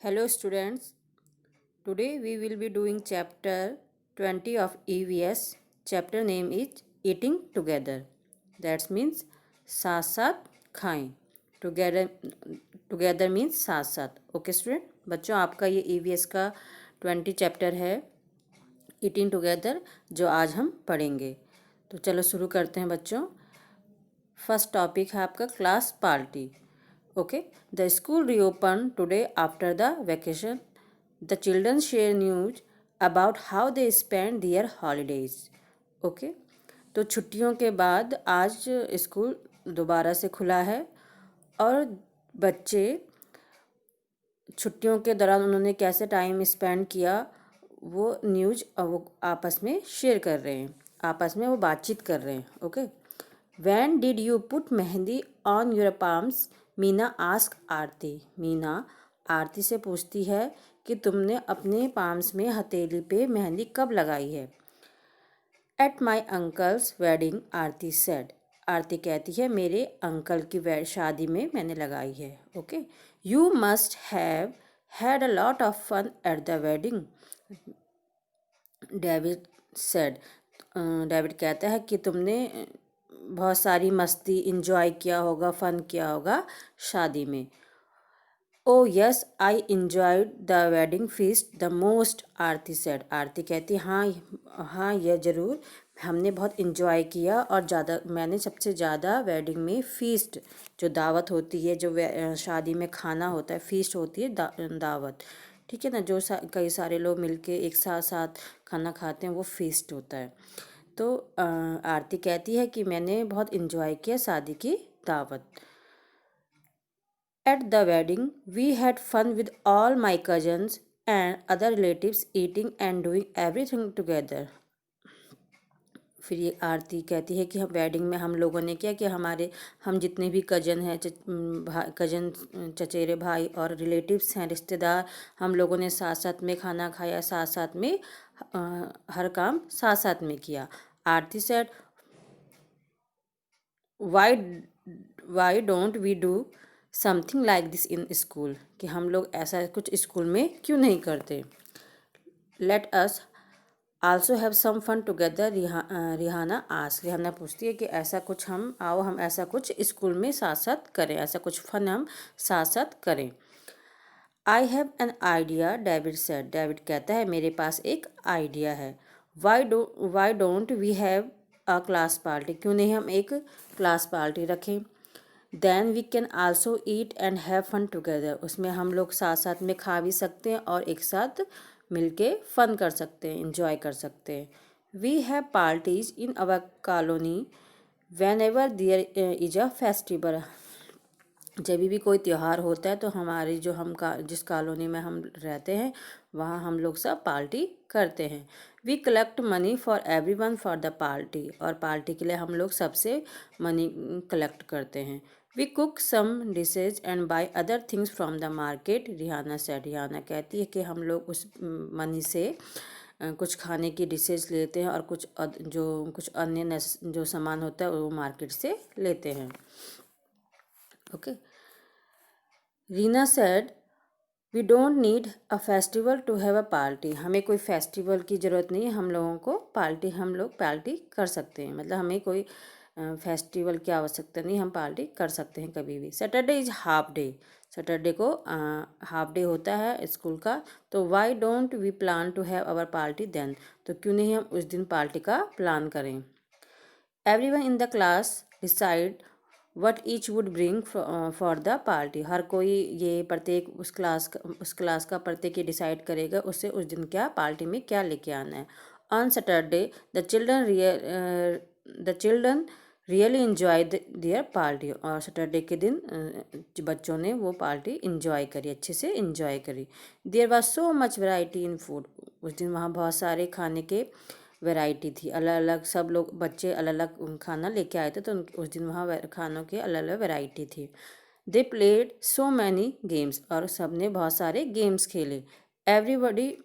Hello students, today we will be doing chapter 20 of EVS. Chapter name is Eating Together. That means साथ साथ खाएं. Together means साथ साथ. Okay student, बच्चों आपका ये EVS का 20 चैप्टर है ईटिंग टुगेदर जो आज हम पढ़ेंगे. तो चलो शुरू करते हैं बच्चों. फर्स्ट टॉपिक है आपका class party. Okay, the school reopened today after the vacation. The children share news about how they spent their holidays. Okay, तो छुट्टियों के बाद आज स्कूल दोबारा से खुला है और बच्चे छुट्टियों के दौरान उन्होंने कैसे टाइम स्पेंड किया वो न्यूज़ वो आपस में शेयर कर रहे हैं, आपस में वो बातचीत कर रहे हैं. Okay, When did you put mehndi on your palms? Meena ask Aarti. Meena Aarti से पूछती है कि तुमने अपने पाम्स में हथेली पे मेहंदी कब लगाई है. At my uncle's wedding Aarti said. Aarti कहती है मेरे अंकल की शादी में मैंने लगाई है. Okay, you must have had a lot of fun at the wedding. David said. David कहता है कि तुमने बहुत सारी मस्ती इंजॉय किया होगा, फन किया होगा शादी में. Oh yes I enjoyed the wedding feast the most. Aarti said. Aarti कहती हाँ यह ज़रूर हमने बहुत इंजॉय किया और मैंने सबसे ज़्यादा वेडिंग में फीस्ट जो दावत होती है, जो शादी में खाना होता है, फीस्ट होती है दावत, ठीक है ना, जो कई सारे लोग मिलके एक साथ खाना खाते हैं वो फीस्ट होता है. तो आरती कहती है कि मैंने बहुत इंजॉय किया शादी की दावत. At the wedding we had fun with all my cousins and other relatives eating and doing everything together. फिर ये आरती कहती है कि हम वेडिंग में हम लोगों ने क्या कि हम जितने भी कजन हैं, कजन चचेरे भाई और रिलेटिव्स हैं, रिश्तेदार, हम लोगों ने साथ साथ में खाना खाया, साथ साथ में हर काम साथ साथ में किया. Aarti said why don't we do something like this in school. कि हम लोग ऐसा कुछ स्कूल में क्यों नहीं करते. Let us also have some fun together. Rihanna ask. Rihanna पूछती है कि हम ऐसा कुछ स्कूल में साथ साथ करें, ऐसा कुछ फन हम साथ साथ करें. I have an idea. David said. David कहता है मेरे पास एक आइडिया है. Why don't we have a class party. क्यों नहीं हम एक क्लास पार्टी रखें. Then we can also eat and have fun together. उसमें हम लोग साथ साथ में खा भी सकते हैं और एक साथ मिलके फन कर सकते हैं, इंजॉय कर सकते हैं. We have parties in our colony whenever there is a festival. जब भी कोई त्यौहार होता है तो हमारी जिस कॉलोनी में हम रहते हैं वहाँ हम लोग सब पार्टी करते हैं. We collect money for everyone for the party. और पार्टी के लिए हम लोग सबसे मनी कलेक्ट करते हैं. We cook some dishes and buy other things from the market. Rihana said. Rihana कहती है कि हम लोग उस मनी से कुछ खाने की डिशेज लेते हैं और कुछ अन्य जो सामान होता है वो मार्केट से लेते हैं. Okay. Reena said we don't need a festival to have a party. हमें कोई फेस्टिवल की ज़रूरत नहीं है, हम लोग पार्टी कर सकते हैं. मतलब हमें कोई फेस्टिवल की आवश्यकता नहीं, हम पार्टी कर सकते हैं कभी भी. Saturday is half day. Saturday को हाफ डे होता है स्कूल का. तो why don't we plan to have our party then. तो क्यों नहीं हम उस दिन पार्टी का प्लान करें. Everyone in the class decide what each would bring for the party. हर कोई ये प्रत्येक उस क्लास का प्रत्येक ये डिसाइड करेगा उससे उस दिन क्या पार्टी में क्या लेके आना है. On Saturday the children really enjoy there party. और सैटरडे के दिन बच्चों ने वो पार्टी इंजॉय करी, अच्छे से इंजॉय करी. There was so much variety in food. उस दिन वहाँ बहुत सारे खाने के वैरायटी थी, अलग अलग. सब लोग बच्चे अलग अलग खाना लेके आए थे तो उस दिन वहाँ खानों की अलग अलग वैरायटी थी. They played so many games. और सब ने बहुत सारे गेम्स खेले. Everybody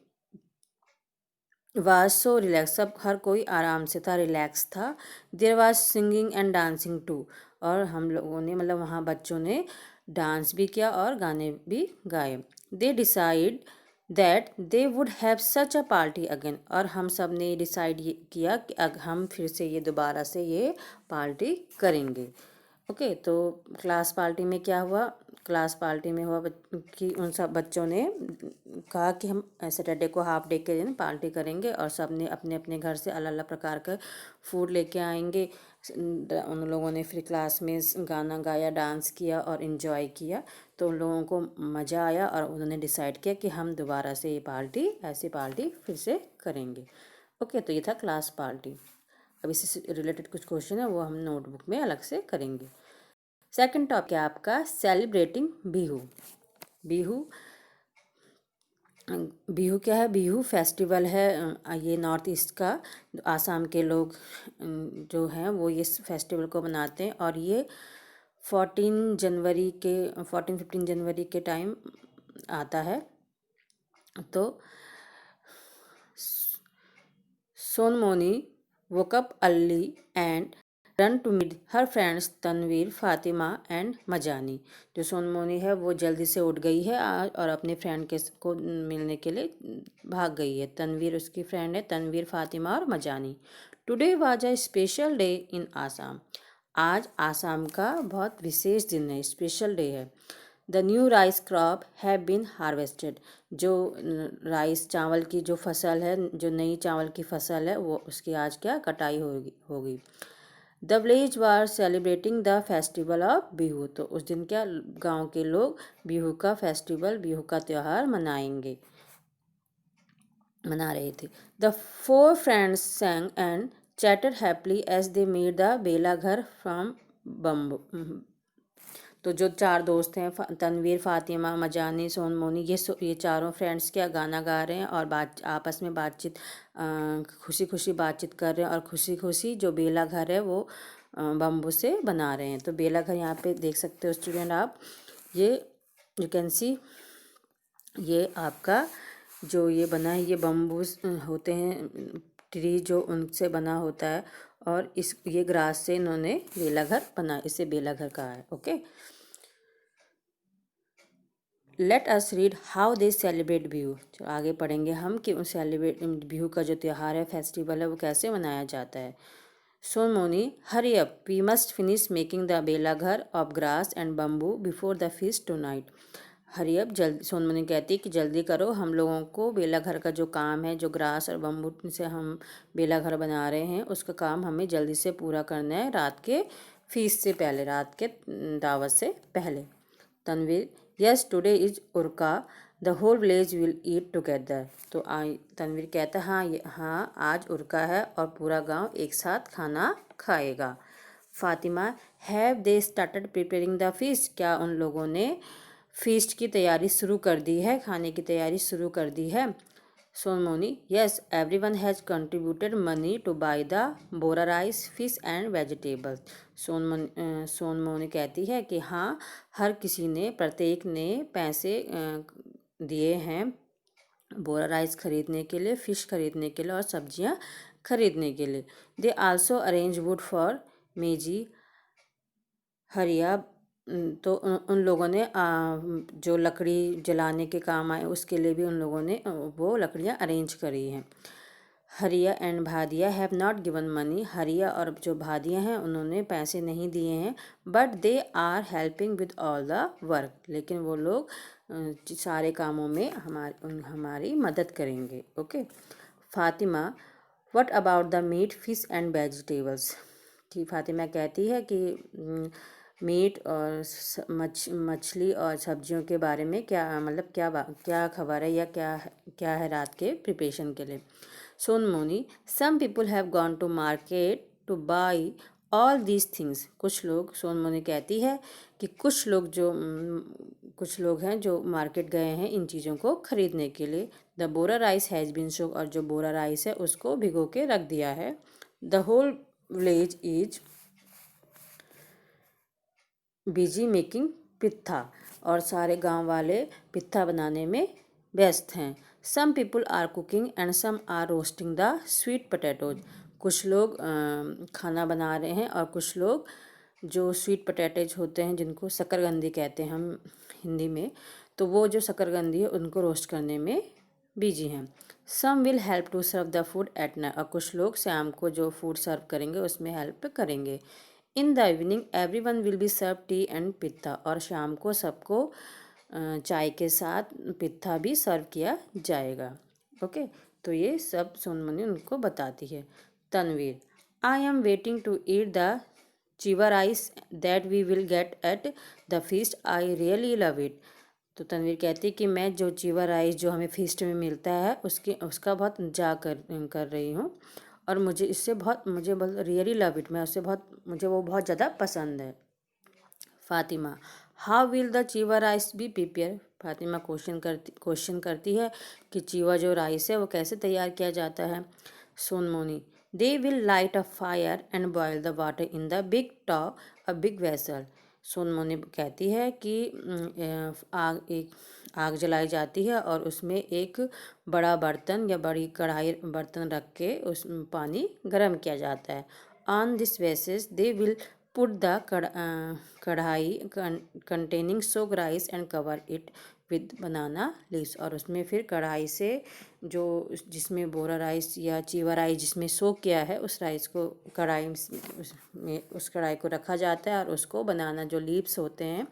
was so relax. सब हर कोई आराम से था, रिलैक्स था. There was singing and dancing too. और हम लोगों ने मतलब वहाँ बच्चों ने डांस भी किया और गाने भी गाए। They decide that they would have such a party again, और हम सब ने डिसाइड किया कि हम फिर से ये दोबारा से ये पार्टी करेंगे। ओके, तो क्लास पार्टी में क्या हुआ? क्लास पार्टी में हुआ कि उन सब बच्चों ने कहा कि हम सैटरडे को हाफ डे के दिन पार्टी करेंगे और सब ने अपने अपने घर से अलग अलग प्रकार का फूड लेके आएंगे। उन लोगों ने फिर क्लास में गाना गाया, डांस किया और इन्जॉय किया। तो उन लोगों को मज़ा आया और उन्होंने डिसाइड किया कि हम दोबारा से ये पार्टी, ऐसी पार्टी फिर से करेंगे। ओके, तो ये था क्लास पार्टी। अब इससे रिलेटेड कुछ क्वेश्चन है वो हम नोटबुक में अलग से करेंगे। सेकंड टॉपिक है आपका सेलिब्रेटिंग बिहू। बिहू बिहू क्या है? बिहू फेस्टिवल है ये नॉर्थ ईस्ट का। आसाम के लोग जो हैं वो ये फेस्टिवल को मनाते हैं और ये 14-15 जनवरी के टाइम आता है। तो Sonmoni woke up early and run to meet her friends Tanvir, Fatima and Majani. जो सोनमोनी है वो जल्दी से उठ गई है आज और अपने फ्रेंड को मिलने के लिए भाग गई है। तनवीर उसकी फ्रेंड है, तनवीर, फातिमा और Majani. Today was a special day in Assam. आज आसाम का बहुत विशेष दिन है, स्पेशल डे है। The new rice crop have been harvested. जो राइस चावल की जो फसल है, जो नई चावल की फसल है, वो उसकी आज क्या कटाई होगी। The village war celebrating the festival of Bihu. तो उस दिन क्या गांव के लोग बिहू का फेस्टिवल, बिहू का त्यौहार मना रहे थे। The 4 friends sang and chatted happily as they made the बेला घर फ्रॉम बम्बू। तो जो 4 दोस्त हैं, तनवीर, फातिमा, मजानी, सोनमोनी, ये चारों फ्रेंड्स क्या गाना गा रहे हैं और आपस में बातचीत, खुशी खुशी बातचीत कर रहे हैं और खुशी खुशी जो बेला घर है वो बम्बू से बना रहे हैं। तो बेला घर यहाँ पे देख सकते हो स्टूडेंट आप, ये यू कैन सी, ये आपका जो ये बना है ये बम्बू होते हैं, ट्री जो उनसे बना होता है और ये ग्रास से इन्होंने बेला घर बना, इसे बेला घर कहा है। Okay, let us read how they celebrate Bihu. चलो आगे पढ़ेंगे हम कि उन सेलिब्रेट बिहू का जो त्यौहार है, फेस्टिवल है, वो कैसे मनाया जाता है। Sonmoni, hurry up, we must finish making the Bela ghar of grass and bamboo before the feast tonight. Hurry up, जल्दी, सोनमोनी कहती है कि जल्दी करो, हम लोगों को बेला घर का जो काम है, जो ग्रास और बम्बू से हम बेला घर बना रहे हैं, उसका काम हमें जल्दी से पूरा करना है रात के फीस्ट से पहले, रात के दावत से पहले। Tanvir, yes today is Uruka, the whole village will eat together. तो तनवीर कहता है हाँ आज उर्का है और पूरा गांव एक साथ खाना खाएगा। Fatima, have they started preparing the feast. क्या उन लोगों ने फीस्ट की तैयारी शुरू कर दी है, खाने की तैयारी शुरू कर दी है। Sonmoni, yes everyone has contributed money to buy the bora rice, fish and vegetables. Sonmoni कहती है कि हाँ, हर किसी ने, प्रत्येक ने पैसे दिए हैं बोरा राइस खरीदने के लिए, फ़िश खरीदने के लिए और सब्जियां खरीदने के लिए। They also arrange wood for Meji Haria. तो उन लोगों ने जो लकड़ी जलाने के काम आए उसके लिए भी उन लोगों ने वो लकड़ियाँ अरेंज करी हैं। Haria and Bhadia have not given money. Haria और जो भादिया हैं उन्होंने पैसे नहीं दिए हैं, but they are helping with all the work. लेकिन वो लोग सारे कामों में हमारी मदद करेंगे। Okay, Fatima, what about the meat, fish and vegetables. कि फातिमा कहती है कि मीट और मछली और सब्जियों के बारे में क्या, मतलब क्या खबर है या क्या है रात के प्रिपरेशन के लिए। Sonmoni, some people have gone to market to buy all these things. कुछ लोग, सोनमोनी कहती है कि कुछ लोग हैं जो मार्केट गए हैं इन चीज़ों को खरीदने के लिए। The bora rice has been soaked, और जो बोरा राइस है उसको भिगो के रख दिया है। The whole village is busy making pitha, और सारे गांव वाले पिट्ठा बनाने में व्यस्त हैं। Some people are cooking and some are roasting the sweet potatoes. कुछ लोग खाना बना रहे हैं और कुछ लोग जो स्वीट पोटैटोज होते हैं जिनको शकरकंदी कहते हैं हम हिंदी में, तो वो जो शकरकंदी है उनको रोस्ट करने में बिजी हैं। Some will help to serve the food at night, और कुछ लोग शाम को जो फूड सर्व करेंगे उसमें हेल्प करेंगे। In the evening everyone will be serve tea and pitha, और शाम को सबको चाय के साथ पित्था भी सर्व किया जाएगा। ओके, तो ये सब सोनमणि उनको बताती है। Tanveer, I am waiting to eat the chewa rice that we will get at the feast, I really love it. तो तनवीर कहती है कि मैं जो चिवा राइस जो हमें फीस्ट में मिलता है उसका बहुत इंतजार कर रही हूँ, और मुझे बहुत रियली लव इट, मुझे वो बहुत ज़्यादा पसंद है। Fatima, how will the chewa rice be prepare. Fatima question करती है कि चीवा जो राइस है वो कैसे तैयार किया जाता है। Sonmoni, they will light a fire and boil the water in the big vessel. Sonmoni कहती है कि आग जलाई जाती है और उसमें एक बड़ा बर्तन या बड़ी बर्तन रख के उस पानी गर्म किया जाता है। On this basis they will put the kadhai containing soak rice and cover it with banana leaves, और उसमें फिर कढ़ाई से जो जिसमें बोरा राइस या चीवा राइस जिसमें सोक किया है उस राइस को उस कढ़ाई को रखा जाता है, और उसको बनाना जो लीव्स होते हैं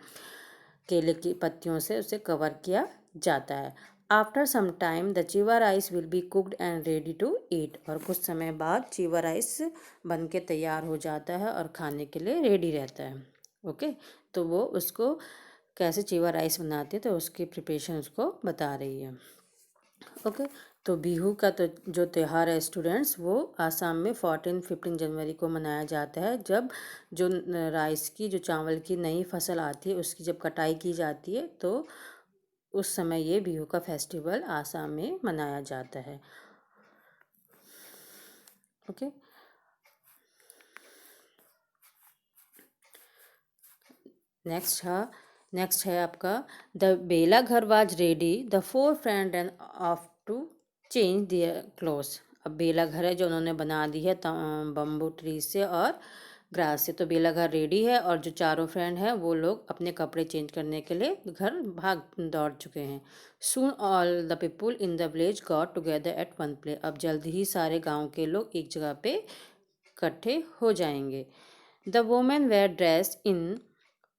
केले की पत्तियों से उसे कवर किया जाता है। After some time the chewa rice will be cooked and ready to eat, और कुछ समय बाद चीवा राइस बन के तैयार हो जाता है और खाने के लिए रेडी रहता है। ओके, तो वो उसको कैसे चीवा राइस बनाते हैं तो उसकी प्रिपरेशन उसको बता रही है। ओके, तो बिहू का तो जो त्यौहार है स्टूडेंट्स, वो आसाम में 14-15 जनवरी को मनाया जाता है, जब जो राइस की जो चावल की नई फसल आती है उसकी जब कटाई की जाती है तो उस समय ये बिहू का फेस्टिवल आसाम में मनाया जाता है। ओके, नेक्स्ट है आपका the Bela ghar was ready the 4 friend and off to change their clothes. अब बेला घर है जो उन्होंने बना दी है बम्बू ट्री से और ग्रास से, तो बेला घर रेडी है और जो चारों फ्रेंड हैं वो लोग अपने कपड़े चेंज करने के लिए घर भाग दौड़ चुके हैं। सून all the people in the village got together at one place, अब जल्द ही सारे गांव के लोग एक जगह पे इकट्ठे हो जाएंगे। The women where dress in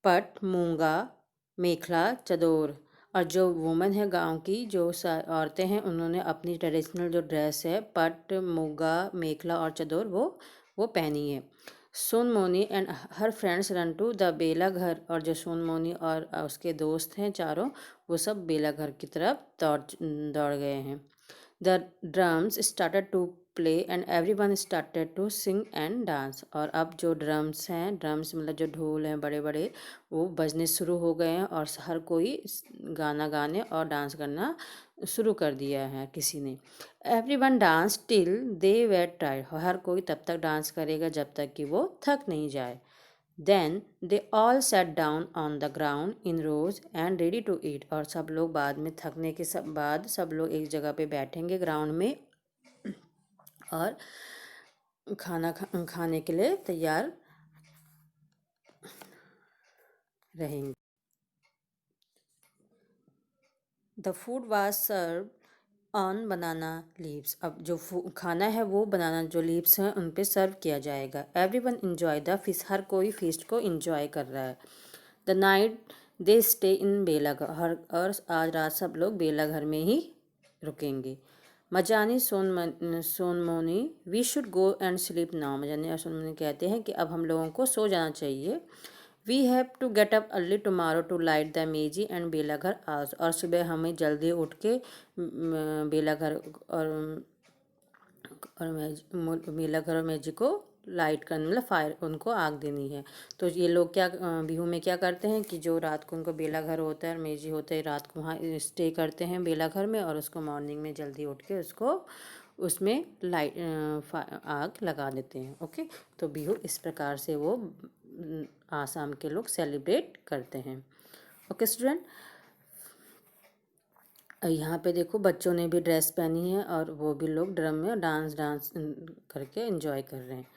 पट, मूंगा, मेखला, चदोर, और जो वुमेन है गांव की जो औरतें हैं उन्होंने अपनी ट्रेडिशनल जो ड्रेस है पट, मूंगा, मेखला और चदोर वो पहनी है। Sonmoni and her friends run to the बेला घर, और जो सोनमोनी और उसके दोस्त हैं चारों वो सब बेला घर की तरफ दौड़ गए हैं। The drums started to play and everyone started to sing and dance, और अब जो ड्रम्स हैं, ड्रम्स मतलब जो ढोल हैं बड़े बड़े, वो बजने शुरू हो गए हैं और हर कोई गाना गाने और डांस करना शुरू कर दिया है किसी ने। Everyone dance till they were tired, हर कोई तब तक डांस करेगा जब तक कि वो थक नहीं जाए। Then they all sat down on the ground in rows and ready to eat, और सब लोग बाद में थकने के बाद सब लोग एक जगह पे बैठेंगे ग्राउंड में और खाने के लिए तैयार रहेंगे। The food was serve on banana leaves, अब जो खाना है वो बनाना जो लीव्स हैं उन पे सर्व किया जाएगा। Everyone enjoy the fish, हर कोई फीस्ट को इन्जॉय कर रहा है। The night they stay in bhela ghar, और आज रात सब लोग बेला घर में ही रुकेंगे। Majani Sonmoni we should go and sleep now, Majani और सोनमोनी कहते हैं कि अब हम लोगों को सो जाना चाहिए। We have to get up early tomorrow to light the meji and बेलाघर आज, और सुबह हमें जल्दी उठ के बेलाघर और बेलाघर और मेजी को लाइट करने मतलब फायर उनको आग देनी है। तो ये लोग क्या बिहू में क्या करते हैं कि जो रात को उनको बेला घर होता है और मेजी होते हैं रात को वहाँ स्टे करते हैं बेला घर में, और उसको मॉर्निंग में जल्दी उठ के उसको उसमें आग लगा देते हैं। ओके, तो बिहू इस प्रकार से वो आसाम के लोग सेलिब्रेट करते हैं। ओके स्टूडेंट, यहाँ पे देखो बच्चों ने भी ड्रेस पहनी है और वो भी लोग ड्रम में डांस करके एंजॉय कर रहे हैं।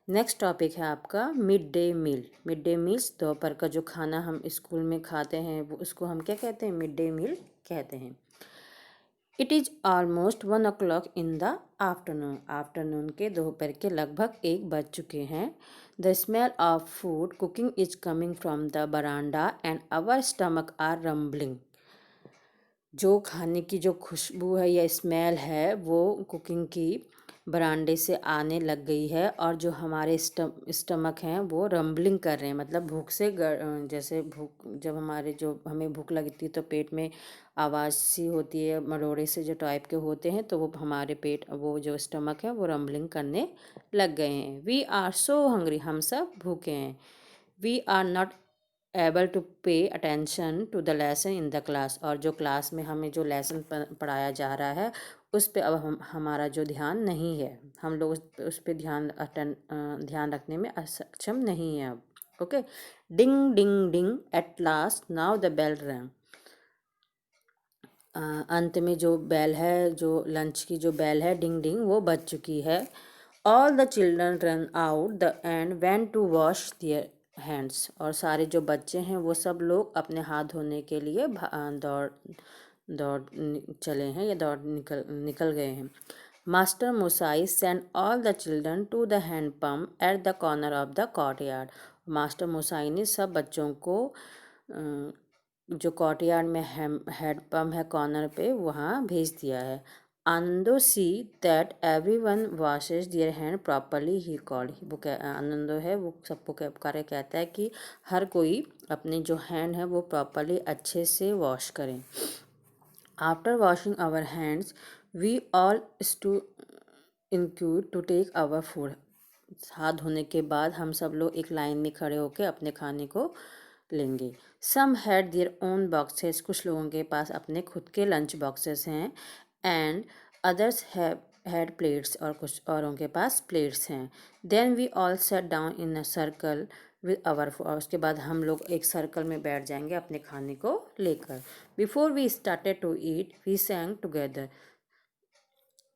नेक्स्ट टॉपिक है आपका mid day meal. Mid day meals, दोपहर का जो खाना हम स्कूल में खाते हैं वो उसको हम क्या कहते हैं? मिड डे मील कहते हैं। It is almost 1 o'clock in the afternoon. Afternoon के दोपहर के लगभग 1 बज चुके हैं। The smell of food cooking is coming from the veranda and our stomach are rumbling. जो खाने की जो खुशबू है या स्मेल है वो कुकिंग की बरांडे से आने लग गई है और जो हमारे स्टमक हैं वो रम्बलिंग कर रहे हैं, मतलब भूख से जैसे भूख, जब हमारे जो हमें भूख लगती है तो पेट में आवाज़ सी होती है, मरोड़े से जो टाइप के होते हैं, तो वो हमारे पेट, वो जो स्टमक है वो रम्बलिंग करने लग गए हैं। वी आर सो हंग्री, हम सब भूखे हैं। We are not able to pay attention to the lesson in the class. और जो क्लास में हमें जो लेसन पढ़ाया जा रहा है उस पे अब हमारा जो ध्यान नहीं है, हम लोग उस पे ध्यान रखने में असक्षम नहीं है अब। Okay, ding ding ding at last now the bell rang. अंत में जो बेल है, जो लंच की जो बेल है, डिंग डिंग, वो बज चुकी है। All the children ran out the end went to wash their hands. और सारे जो बच्चे हैं वो सब लोग अपने हाथ धोने के लिए दौड़ दौड़ चले हैं या दौड़ निकल गए हैं। Master moshai send all the children to the hand pump at the corner of the courtyard. Master moshai ने सब बच्चों को जो कॉर्टयार्ड में हैंड पम्प है कॉर्नर पे, वहाँ भेज दिया है। Anando see that everyone washes their hand properly he called. वो आनंदो है वो सबको कार्य कहता है कि हर कोई अपने जो हैंड है वो प्रॉपरली अच्छे से वॉश करें। After washing our hands we all stood in queue to take our food. हाथ धोने के बाद हम सब लोग एक लाइन में खड़े होकर अपने खाने को लेंगे। Some had their own boxes, कुछ लोगों के पास अपने खुद के लंच बॉक्सेस हैं। एंड अदर्स हैड प्लेट्स, और कुछ औरों के पास प्लेट्स हैं। Then we all sat down in a circle with our food. और उसके बाद हम लोग एक सर्कल में बैठ जाएंगे अपने खाने को लेकर। Before we started to eat we sang together.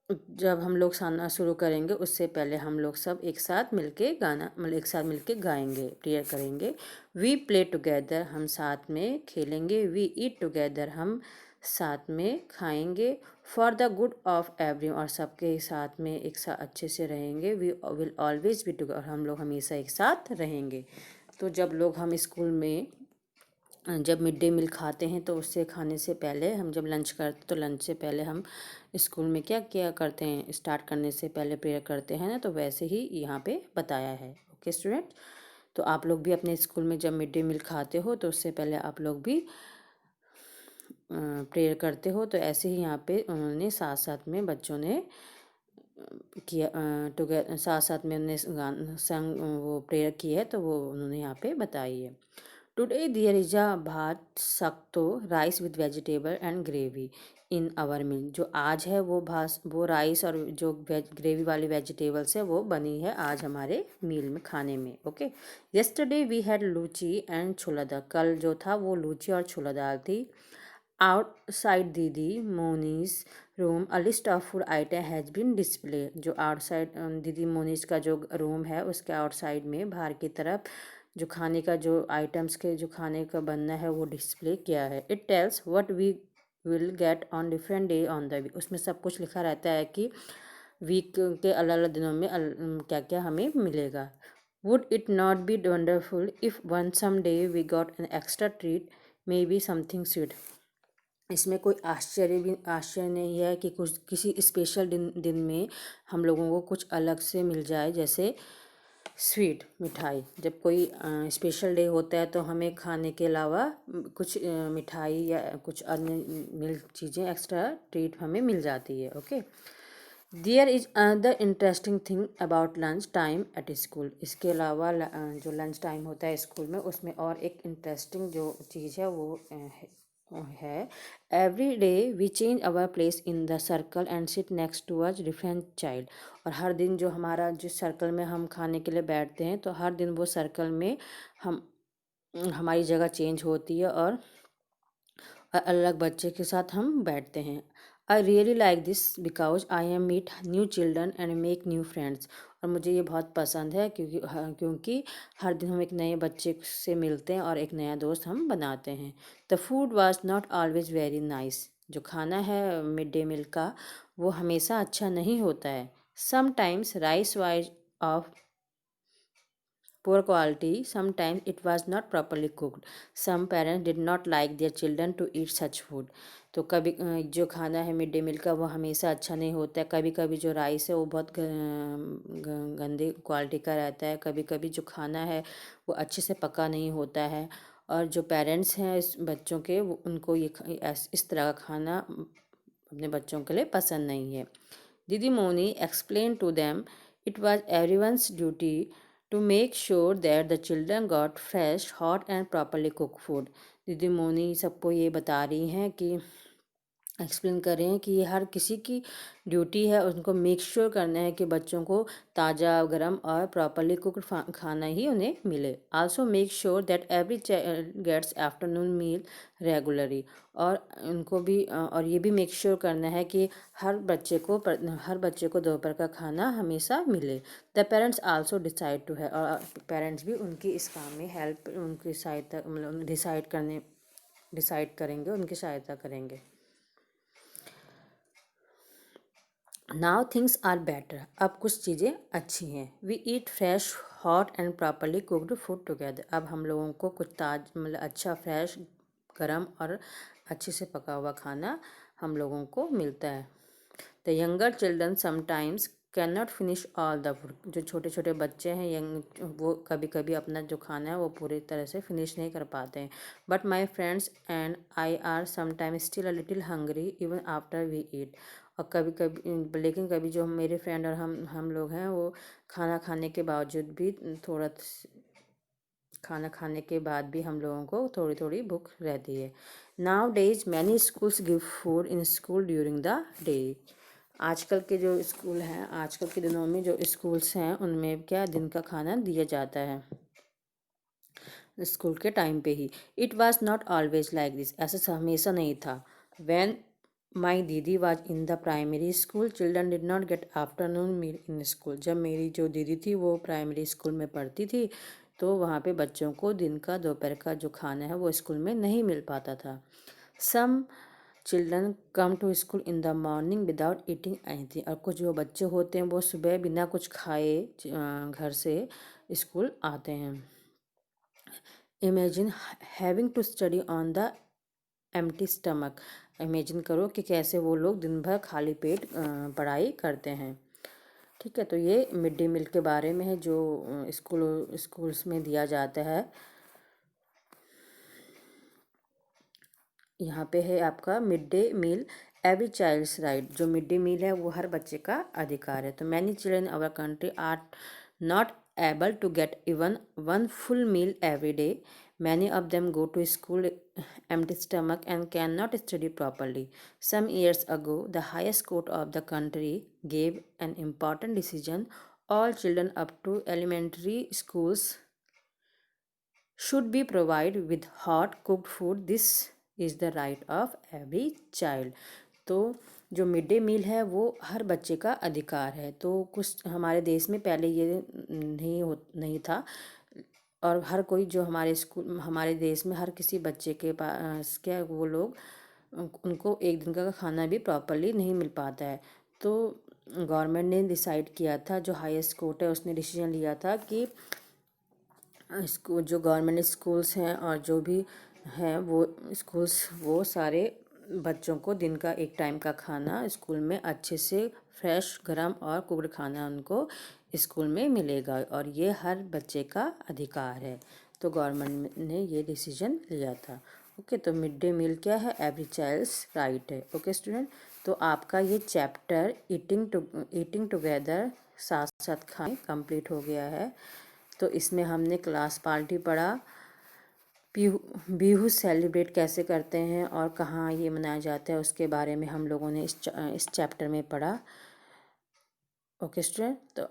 जब हम लोग खाना शुरू करेंगे उससे पहले हम लोग सब एक साथ मिलके गाना, मतलब एक साथ मिलके गाएंगे, प्रेयर करेंगे। वी प्ले टुगेदर, हम साथ में खेलेंगे। वी ईट टुगेदर, हम साथ में खाएंगे। For the good of every, और सबके साथ में एक साथ अच्छे से रहेंगे। We will always be together, हम लोग हमेशा एक साथ रहेंगे। तो जब लोग हम स्कूल में जब मिड डे मील खाते हैं तो उससे खाने से पहले हम जब लंच करते तो लंच से पहले हम स्कूल में क्या क्या करते हैं, स्टार्ट करने से पहले प्रेयर करते हैं ना, तो वैसे ही यहाँ पे बताया है। ओके स्टूडेंट, तो आप लोग भी अपने स्कूल में जब मिड डे मील खाते हो तो उससे पहले आप लोग भी प्रेयर करते हो। तो ऐसे ही यहाँ पे उन्होंने साथ साथ में बच्चों ने किया, साथ साथ में उन्होंने संग वो प्रेयर की है, तो वो उन्होंने यहाँ पे बताई है। Today there is a bhaat shukto rice with vegetable and gravy in our meal. जो आज है वो राइस और जो ग्रेवी वाली वेजिटेबल्स है वो बनी है आज हमारे मील में, खाने में। Okay, yesterday we had luchi and chola dal. कल जो था वो लूची और छोला दाल थी। Outside didi moni's room a list of food item has been display. जो आउटसाइड दीदी मोनीस का जो रूम है उसके आउटसाइड में बाहर की तरफ जो खाने का जो आइटम्स के जो खाने का बनना है वो डिस्प्ले किया है। It tells what we will get on different day on the week. उसमें सब कुछ लिखा रहता है कि वीक के अलग अलग दिनों में क्या क्या हमें मिलेगा। Would it not be wonderful if one someday we got an extra treat, maybe something sweet. इसमें कोई आश्चर्य नहीं है कि कुछ किसी स्पेशल दिन में हम लोगों को कुछ अलग से मिल जाए, जैसे स्वीट, मिठाई। जब कोई स्पेशल डे होता है तो हमें खाने के अलावा कुछ मिठाई या कुछ अन्य चीज़ें एक्स्ट्रा ट्रीट हमें मिल जाती है। Okay, there is another interesting thing about lunch time at school. इसके अलावा जो लंच टाइम होता है स्कूल में उसमें और एक इंटरेस्टिंग जो चीज़ है वो है। Every day we change our place in the circle and sit next to a different child. और हर दिन जो हमारा जिस सर्कल में हम खाने के लिए बैठते हैं तो हर दिन वो सर्कल में हम हमारी जगह चेंज होती है और अलग बच्चे के साथ हम बैठते हैं। I really like this because I am meet new children and make new friends. और मुझे ये बहुत पसंद है क्योंकि हर दिन हम एक नए बच्चे से मिलते हैं और एक नया दोस्त हम बनाते हैं। The food was not always very nice. जो खाना है मिड डे मील का वो हमेशा अच्छा नहीं होता है। Sometimes rice wise of poor quality, sometimes it was not properly cooked. Some parents did not like their children to eat such food. तो कभी जो खाना है मिड डे मील का वो हमेशा अच्छा नहीं होता है। कभी कभी जो राइस है वो बहुत गंदी क्वालिटी का रहता है। कभी कभी जो खाना है वो अच्छे से पका नहीं होता है। और जो पेरेंट्स हैं इस बच्चों के उनको इस तरह का खाना अपने बच्चों के लिए पसंद नहीं है। Didi Moni explain to them it was everyone's duty to make sure that the children got fresh, hot and properly cooked food। दीदी मोनी सबको ये बता रही हैं कि एक्सप्लेन कर रहे हैं कि ये हर किसी की ड्यूटी है, उनको मेक श्योर करना है कि बच्चों को ताज़ा गर्म और प्रॉपरली कुक्ड खाना ही उन्हें मिले। Also make sure that every child gets afternoon meal regularly. और उनको भी और ये भी मेक श्योर करना है कि हर बच्चे को दोपहर का खाना हमेशा मिले। The parents also decide to है, और पेरेंट्स भी उनकी इस काम में हेल्प उनकी सहायता मतलब डिसाइड करेंगे, उनकी सहायता करेंगे। Now things are better. अब कुछ चीज़ें अच्छी हैं। We eat fresh hot and properly cooked food together. अब हम लोगों को कुछ मतलब अच्छा फ्रेश गरम और अच्छे से पका हुआ खाना हम लोगों को मिलता है। The younger children sometimes can not finish all the food. जो छोटे छोटे बच्चे हैं वो कभी कभी अपना जो खाना है वो पूरी तरह से फिनिश नहीं कर पाते हैं। But my friends and I are sometimes still a little hungry even after we eat. और कभी कभी लेकिन कभी जो मेरे फ्रेंड और हम लोग हैं वो खाना खाने के बावजूद भी खाना खाने के बाद भी हम लोगों को थोड़ी थोड़ी भूख रहती है। Now days many schools give food in school during the day. आजकल के जो स्कूल हैं, आजकल के दिनों में जो स्कूल्स हैं उनमें क्या दिन का खाना दिया जाता है स्कूल के टाइम पे ही। It was not always like this. ऐसा हमेशा नहीं था। When my didi was in the primary school children did not get afternoon meal in school. जब मेरी जो दीदी थी वो प्राइमरी स्कूल में पढ़ती थी तो वहाँ पे बच्चों को दिन का दोपहर का जो खाना है वो स्कूल में नहीं मिल पाता था। Some children come to school in the morning without eating anything. और कुछ जो बच्चे होते हैं वो सुबह बिना कुछ खाए घर से स्कूल आते हैं। Imagine having to study on the empty stomach. Imagine करो कि कैसे वो लोग दिन भर खाली पेट पढ़ाई करते हैं। ठीक है, तो ये मिड डे मील के बारे में है जो स्कूल्स में दिया जाता है। यहाँ पे है आपका mid day meal every child's right. जो मिड डे मील है वो हर बच्चे का अधिकार है। तो many children in our country are not able to get even one full meal every day. Many of them go to school empty stomach and cannot study properly. Some years ago, the highest court of the country gave an important decision. All children up to elementary schools should be provided with hot cooked food. This is the right of every child। तो जो mid day meal है वो हर बच्चे का अधिकार है। तो कुछ हमारे देश में पहले ये नहीं था, और हर कोई जो हमारे देश में हर किसी बच्चे के पास क्या वो लोग उनको एक दिन का खाना भी प्रॉपरली नहीं मिल पाता है। तो गवर्नमेंट ने डिसाइड किया था, जो हाईएस्ट कोर्ट है उसने डिसीजन लिया था कि जो गवर्नमेंट स्कूल्स हैं और जो भी हैं वो स्कूल्स वो सारे बच्चों को दिन का एक टाइम का खाना स्कूल में अच्छे से फ्रेश गरम और कुक्ड खाना उनको स्कूल में मिलेगा, और ये हर बच्चे का अधिकार है। तो गवर्नमेंट ने ये डिसीजन लिया था। ओके, तो मिड डे मील क्या है? एवरी चाइल्ड्स राइट है। ओके स्टूडेंट, तो आपका ये चैप्टर ईटिंग टुगेदर साथ साथ खाएं कंप्लीट हो गया है। तो इसमें हमने क्लास पार्टी पढ़ा, बिहू सेलिब्रेट कैसे करते हैं और कहाँ ये मनाया जाता है उसके बारे में हम लोगों ने इस चैप्टर में पढ़ा। ओके स्टूडेंट, तो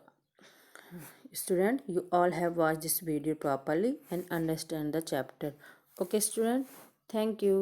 student you all have watched this video properly and understand the chapter. Okay student, thank you.